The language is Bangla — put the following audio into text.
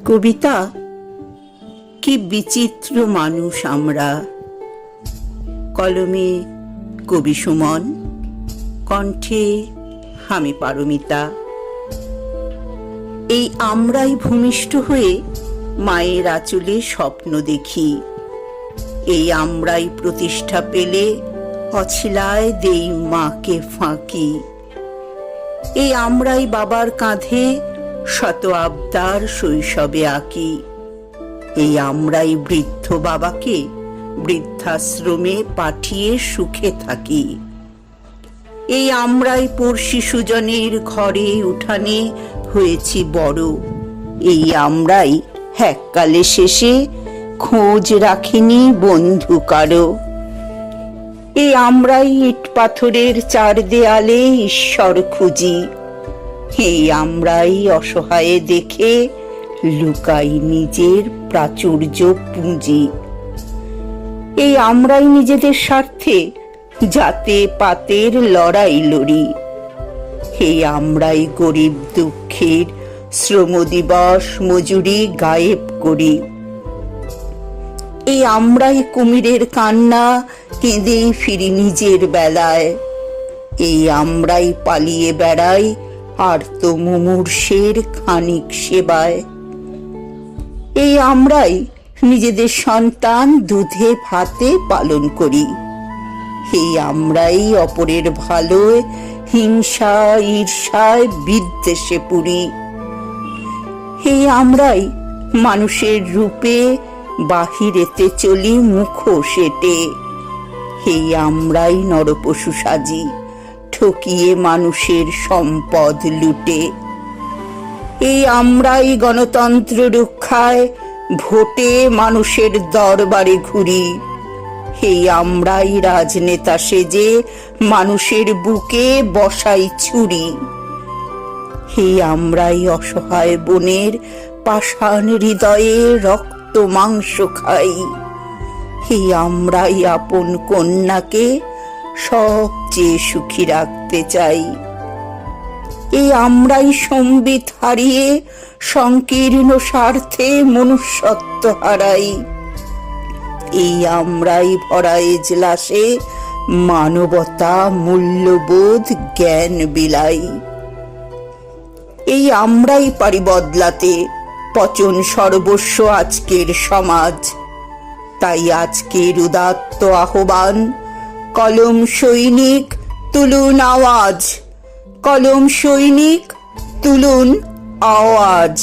কবিতা কি বিচিত্র মানুষ আমরা। কলমে কবি সুমন, কণ্ঠে আমি পারমিতা। এই আমরাই ভূমিষ্ঠ হয়ে মায়ের আঁচলে স্বপ্ন দেখি। এই আমরাই প্রতিষ্ঠা পেলে অছিলায় দেই মাকে ফাঁকি। এই আমরাই বাবার কাঁধে শত আবদার শৈশবে আঁকি। এই আমরাই বৃদ্ধ বাবাকে বৃদ্ধাশ্রমে পাঠিয়ে সুখে থাকি। এই আমরাই পড়শি সুজনের ঘরে উঠানে হয়েছি বড়। এই আমরাই এককালে শেষে খোঁজ রাখিনি বন্ধু কারো। এই আমরাই ইট পাথরের চার দেয়ালে ঈশ্বর খুঁজি। এই আমরাই অসহায়ে দেখে লুকাই নিজের প্রাচুর্য পুঁজি। এই আমরাই নিজেদের স্বার্থে জাতে পাতের লড়াই লড়ি। এই আমরাই গরিব দুঃখের শ্রম দিবস মজুরি গায়েব করি। এই আমরাই কুমিরের কান্না কেঁদে ফিরি নিজের বেলায়। এই আমরাই পালিয়ে বেড়াই আর্ত মুমূর্ষের খানিক সেবায়। এই আমরাই নিজেদের সন্তান দুধে ভাতে পালন করি। এই আমরাই অপরের ভালোয় হিংসা ঈর্ষায় বিদ্বেষে পুরি। এই আমরাই মানুষের রূপে বাহিরেতে চলি মুখোশ এঁটে। এই আমরাই নরপশু সাজি ঠকিয়ে মানুষের সম্পদ লুটে। এই আমরাই গণতন্ত্র রক্ষায় ভোটে মানুষের দরবারে ঘুরি। এই আমরাই রাজনেতা সেজে মানুষের বুকে বসাই ছুরি। এই আমরাই অসহায় বনের পাষাণ হৃদয়ে রক্ত মাংস খাই। এই আমরাই আপন কন্যাকে সবচেয়ে সুখী রাখতে চাই। এই আমরাই সম্বিত হারিয়ে সংকীর্ণ স্বার্থে মনুষ্যত্ব হারাই। এই আমরাই ভরা এজলাসে মানবতা মূল্যবোধ জ্ঞান বিলাই। এই আমরাই পারি বদলাতে পচন সর্বস্ব আজকের সমাজ। তাই আজকের উদাত্ত আহ্বান, কলম সৈনিক তুলুন আওয়াজ। কলম সৈনিক তুলুন আওয়াজ।